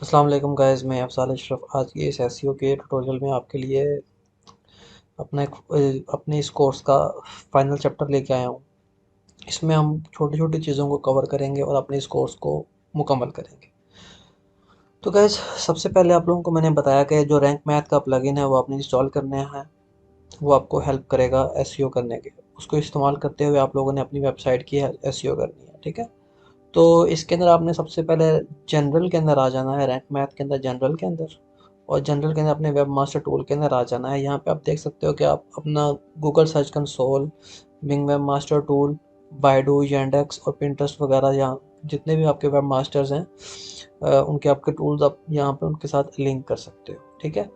अस्सलाम वालेकुम गाइस, मैं अफज़ाल अशरफ। आज की इस एसईओ के ट्यूटोरियल में आपके लिए अपने इस कोर्स का फाइनल चैप्टर लेके आया हूँ। इसमें हम छोटी छोटी चीज़ों को कवर करेंगे और अपने इस कोर्स को मुकम्मल करेंगे। तो गाइस, सबसे पहले आप लोगों को मैंने बताया कि जो रैंक मैथ का प्लगइन है वो आपने इंस्टॉल करना है। वो आपको हेल्प करेगा एसईओ करने के। उसको इस्तेमाल करते हुए आप लोगों ने अपनी वेबसाइट की एसईओ करनी है, ठीक है। तो इसके अंदर आपने सबसे पहले जनरल के अंदर आ जाना है, रैंक मैथ के अंदर जनरल के अंदर। और जनरल के अंदर अपने वेब मास्टर टूल के अंदर आ जाना है। यहाँ पे आप देख सकते हो कि आप अपना Google search console, Bing web master tool, Baidu, Yandex और पिंटरेस्ट वगैरह, यहाँ जितने भी आपके वेब मास्टर्स हैं उनके आपके टूल्स आप यहाँ पे उनके साथ लिंक कर सकते हो, ठीक है।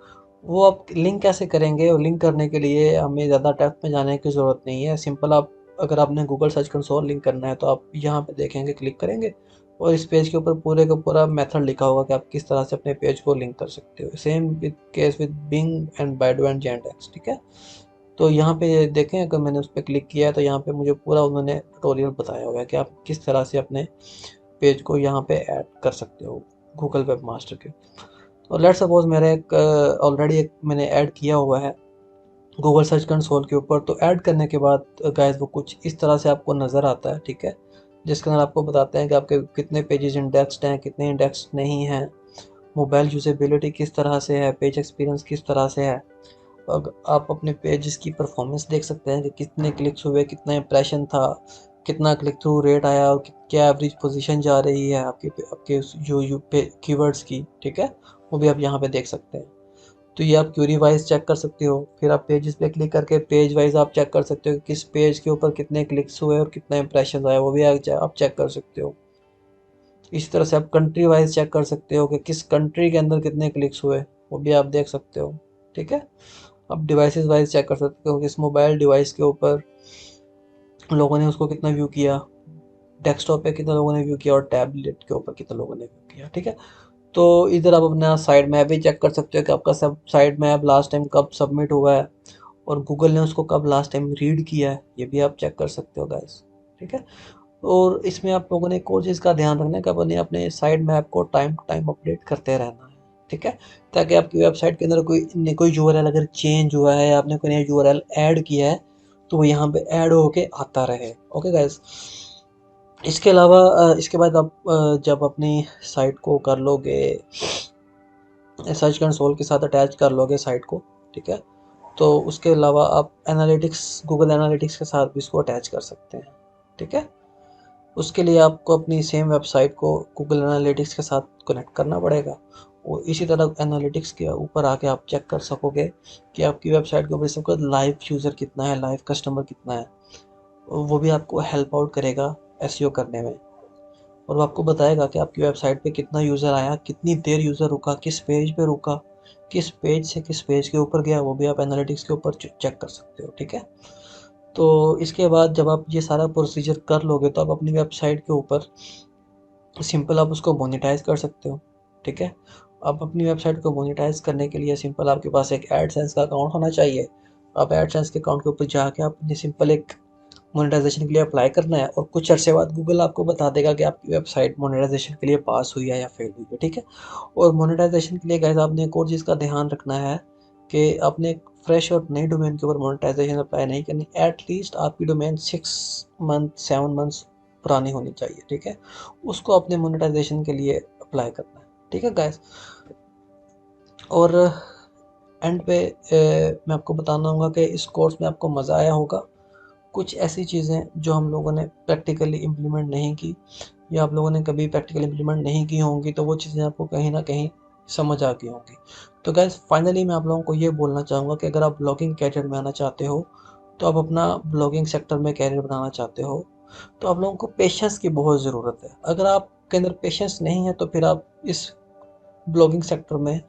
वो आप लिंक कैसे करेंगे, और लिंक करने के लिए हमें ज़्यादा डेप्थ में जाने की ज़रूरत नहीं है। सिंपल, आप अगर आपने गूगल सर्च कंसोल लिंक करना है तो आप यहाँ पे देखेंगे, क्लिक करेंगे और इस पेज के ऊपर पूरे का पूरा मेथड लिखा होगा कि आप किस तरह से अपने पेज को लिंक कर सकते हो। Same with case with Bing and Baidu and Yandex, ठीक है। तो यहाँ पे देखें, अगर मैंने उस पर क्लिक किया है तो यहाँ पे मुझे पूरा उन्होंने ट्यूटोरियल बताया हुआ है कि आप किस तरह से अपने पेज को यहाँ पे ऐड कर सकते हो गूगल वेब मास्टर के। तो लेट्स सपोज मेरा एक ऑलरेडी एक मैंने ऐड किया हुआ है गूगल सर्च कंसोल के ऊपर। तो ऐड करने के बाद गाइस वो कुछ इस तरह से आपको नज़र आता है, ठीक है। जिसके अंदर आपको बताते हैं कि आपके कितने पेजेस इंडेक्स्ड हैं, कितने इंडेक्स्ड नहीं हैं, मोबाइल यूजेबिलिटी किस तरह से है, पेज एक्सपीरियंस किस तरह से है। आप अपने पेजेस की परफॉर्मेंस देख सकते हैं कि कितने क्लिक्स हुए, कितना इंप्रेशन था, कितना क्लिक थ्रू रेट आया और क्या एवरेज पोजीशन जा रही है आपके आपके जो कीवर्ड्स की, ठीक है। वो भी आप यहाँ पे देख सकते हैं। तो ये आप क्यूरी वाइज चेक कर सकते हो। फिर आप पेजेस पे क्लिक करके पेज वाइज आप चेक कर सकते हो कि किस पेज के ऊपर कितने क्लिक्स हुए और कितना इंप्रेशन आया, वो भी आप चेक कर सकते हो। इसी तरह से आप कंट्री वाइज चेक कर सकते हो कि किस कंट्री के अंदर कितने क्लिक्स हुए, वो भी आप देख सकते हो, ठीक है। आप डिवाइसेस वाइज चेक कर सकते हो कि इस मोबाइल डिवाइस के ऊपर लोगों ने उसको कितना व्यू किया, डेस्कटॉप पे कितने लोगों ने व्यू किया और टैबलेट के ऊपर कितने लोगों ने व्यू किया, ठीक है। तो इधर आप अपना साइड मैप भी चेक कर सकते हो कि आपका सब साइड मैप लास्ट टाइम कब सबमिट हुआ है और गूगल ने उसको कब लास्ट टाइम रीड किया है, ये भी आप चेक कर सकते हो गाइस, ठीक है। और इसमें आप लोगों ने एक और चीज़ का ध्यान रखना है कि अपने अपने साइड मैप को टाइम टू टाइम अपडेट करते रहना है, ठीक है। ताकि आपकी वेबसाइट के अंदर कोई यूआरएल अगर चेंज हुआ है या आपने कोई नया यूआरएल ऐड किया है तो वो यहाँ पे ऐड होके आता रहे। ओके गाइस, इसके अलावा इसके बाद आप जब अपनी साइट को कर लोगे, सर्च कंसोल के साथ अटैच कर लोगे साइट को, ठीक है। तो उसके अलावा आप एनालिटिक्स, गूगल एनालिटिक्स के साथ भी इसको अटैच कर सकते हैं, ठीक है। उसके लिए आपको अपनी सेम वेबसाइट को गूगल एनालिटिक्स के साथ कनेक्ट करना पड़ेगा और इसी तरह एनालिटिक्स के ऊपर आके आप चेक कर सकोगे कि आपकी वेबसाइट के ऊपर सबका लाइव यूज़र कितना है, लाइव कस्टमर कितना है। वो भी आपको हेल्प आउट करेगा एसईओ करने में। और वो आपको बताएगा कि आपकी वेबसाइट पे कितना यूज़र आया, कितनी देर यूज़र रुका, किस पेज पे रुका, किस पेज से किस पेज के ऊपर गया, वो भी आप एनालिटिक्स के ऊपर चेक कर सकते हो, ठीक है। तो इसके बाद जब आप ये सारा प्रोसीजर कर लोगे तो आप अपनी वेबसाइट के ऊपर सिंपल आप उसको मोनेटाइज कर सकते हो, ठीक है। आप अपनी वेबसाइट को मोनेटाइज करने के लिए सिंपल आपके पास एक एडसेंस का अकाउंट होना चाहिए। आप एडसेंस के अकाउंट के ऊपर जाके आपने सिंपल एक मोनेटाइजेशन के लिए अप्लाई करना है और कुछ अरसे बाद गूगल आपको बता देगा कि आपकी वेबसाइट मोनेटाइजेशन के लिए पास हुई है या फेल हुई है, ठीक है। और मोनेटाइजेशन के लिए गाइस आपने एक और चीज़ का ध्यान रखना है कि आपने एक फ्रेश और नई डोमेन के ऊपर मोनेटाइजेशन अप्लाई नहीं करनी। एटलीस्ट आपकी डोमेन 6 मंथ 7 मंथ्स पुरानी होनी चाहिए, ठीक है। उसको अपने मोनेटाइजेशन के लिए अप्लाई करना है, ठीक है गाइस। और एंड पे मैं आपको बताना होगा कि इस कोर्स में आपको मज़ा आया होगा। कुछ ऐसी चीज़ें जो हम लोगों ने प्रैक्टिकली इम्प्लीमेंट नहीं की या आप लोगों ने कभी प्रैक्टिकली इम्प्लीमेंट नहीं की होंगी, तो वो चीज़ें आपको कहीं ना कहीं समझ आ गई होंगी। तो गैस, फाइनली मैं आप लोगों को ये बोलना चाहूँगा कि अगर आप ब्लॉगिंग कैरियर में आना चाहते हो, तो आप अपना ब्लॉगिंग सेक्टर में कैरियर बनाना चाहते हो, तो आप लोगों को पेशेंस की बहुत ज़रूरत है। अगर आपके अंदर पेशेंस नहीं है तो फिर आप इस ब्लॉगिंग सेक्टर में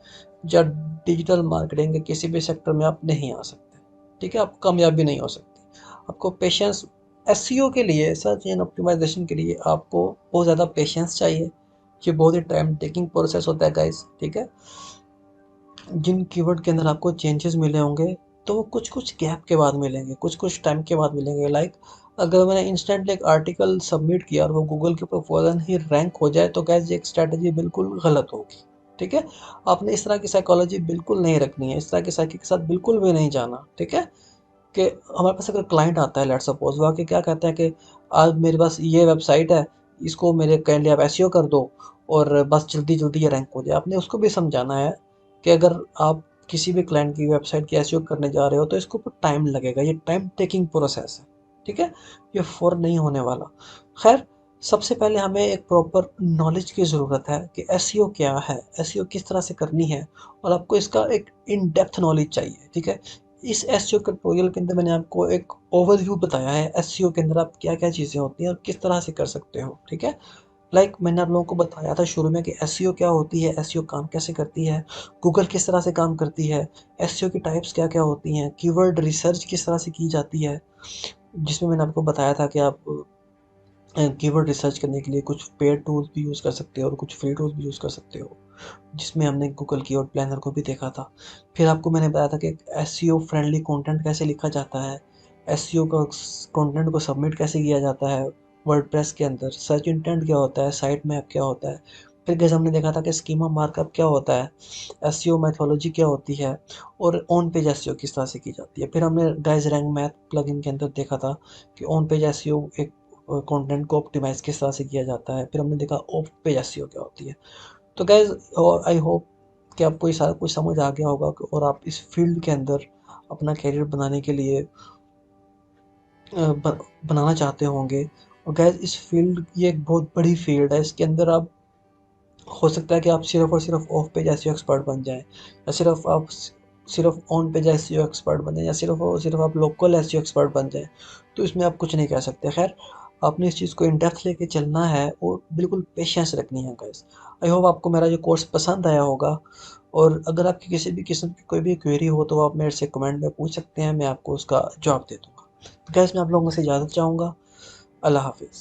या डिजिटल मार्केटिंग के किसी भी सेक्टर में आप नहीं आ सकते, ठीक है। आप कामयाबी नहीं हो सकती। आपको पेशेंस, एसईओ के लिए, सर्च इंजन ऑप्टिमाइजेशन के लिए आपको बहुत ज़्यादा पेशेंस चाहिए। ये बहुत ही टाइम टेकिंग प्रोसेस होता है गाइस, ठीक है। जिन कीवर्ड के अंदर आपको चेंजेस मिले होंगे तो वो कुछ कुछ गैप के बाद मिलेंगे, कुछ कुछ टाइम के बाद मिलेंगे। लाइक अगर मैंने इंस्टेंटली एक आर्टिकल सबमिट किया और वो गूगल के ऊपर फौरन ही रैंक हो जाए तो गैस ये एक स्ट्रैटेजी बिल्कुल गलत होगी, ठीक है। आपने इस तरह की साइकोलॉजी बिल्कुल नहीं रखनी है, इस तरह की साइकी के साथ बिल्कुल भी नहीं जाना, ठीक है। कि हमारे पास अगर क्लाइंट आता है, लेट्स सपोज, वो आके क्या कहता है कि आज मेरे पास ये वेबसाइट है, इसको मेरे काइंडली आप एसईओ कर दो और बस जल्दी जल्दी ये रैंक हो जाए। आपने उसको भी समझाना है कि अगर आप किसी भी क्लाइंट की वेबसाइट की एसईओ करने जा रहे हो तो इसको ऊपर टाइम लगेगा, ये टाइम टेकिंग प्रोसेस है, ठीक है। ये फौरन नहीं होने वाला। खैर, सबसे पहले हमें एक प्रॉपर नॉलेज की ज़रूरत है कि एसईओ क्या है, एसईओ किस तरह से करनी है, और आपको इसका एक इन डेप्थ नॉलेज चाहिए, ठीक है। इस एसईओ ट्यूटोरियल के अंदर मैंने आपको एक ओवरव्यू बताया है एसईओ के अंदर आप क्या क्या चीज़ें होती हैं और किस तरह से कर सकते हो, ठीक है। मैंने आप लोगों को बताया था शुरू में कि एसईओ क्या होती है, एसईओ काम कैसे करती है, गूगल किस तरह से काम करती है, एसईओ की टाइप्स क्या क्या होती हैं, कीवर्ड रिसर्च किस तरह से की जाती है, जिसमें मैंने आपको बताया था कि आप कीवर्ड रिसर्च करने के लिए कुछ पेड टूल्स भी यूज़ कर सकते हो और कुछ फ्री टूल्स भी यूज़ कर सकते हो, जिसमें हमने गूगल कीवर्ड प्लानर को भी देखा था। फिर आपको मैंने बताया था कि एसईओ फ्रेंडली कंटेंट कैसे लिखा जाता है, एसईओ का कंटेंट को सबमिट कैसे किया जाता है वर्डप्रेस के अंदर, सर्च इंटेंट क्या होता है, साइट मैप क्या होता है। फिर गाइस हमने देखा था कि स्कीमा मार्कअप क्या होता है, एसईओ मेथोडोलॉजी क्या होती है, और ऑन पेज एसईओ किस तरह से की जाती है। फिर हमने गाइस रैंक मैथ प्लगइन के अंदर देखा था कि ऑन पेज एसईओ एक कंटेंट को ऑप्टिमाइज किस तरह से किया जाता है। फिर हमने देखा ऑफ पेज एसईओ क्या होती है। तो गाइज आई होप कि आपको ये सारा कुछ समझ आ गया होगा और आप इस फील्ड के अंदर अपना करियर बनाने के लिए बनाना चाहते होंगे। और गाइज इस फील्ड, ये एक बहुत बड़ी फील्ड है, इसके अंदर आप, हो सकता है कि आप सिर्फ और सिर्फ ऑफ पेज एसईओ एक्सपर्ट बन जाएं, या सिर्फ आप सिर्फ ऑन पेज एसईओ एक्सपर्ट बन जाएं, या सिर्फ और सिर्फ आप लोकल एसईओ एक्सपर्ट बन जाएं। तो इसमें आप कुछ नहीं कह सकते। खैर, आपने इस चीज़ को इन डेप्थ लेके चलना है और बिल्कुल पेशेंस रखनी है गाइस। आई होप आपको मेरा ये कोर्स पसंद आया होगा, और अगर आपकी किसी भी किस्म की कोई भी क्वेरी हो तो आप मेरे से कमेंट में पूछ सकते हैं, मैं आपको उसका जवाब दे दूंगा। तो गाइस, मैं आप लोगों से इजाज़त चाहूँगा। अल्लाह हाफिज़।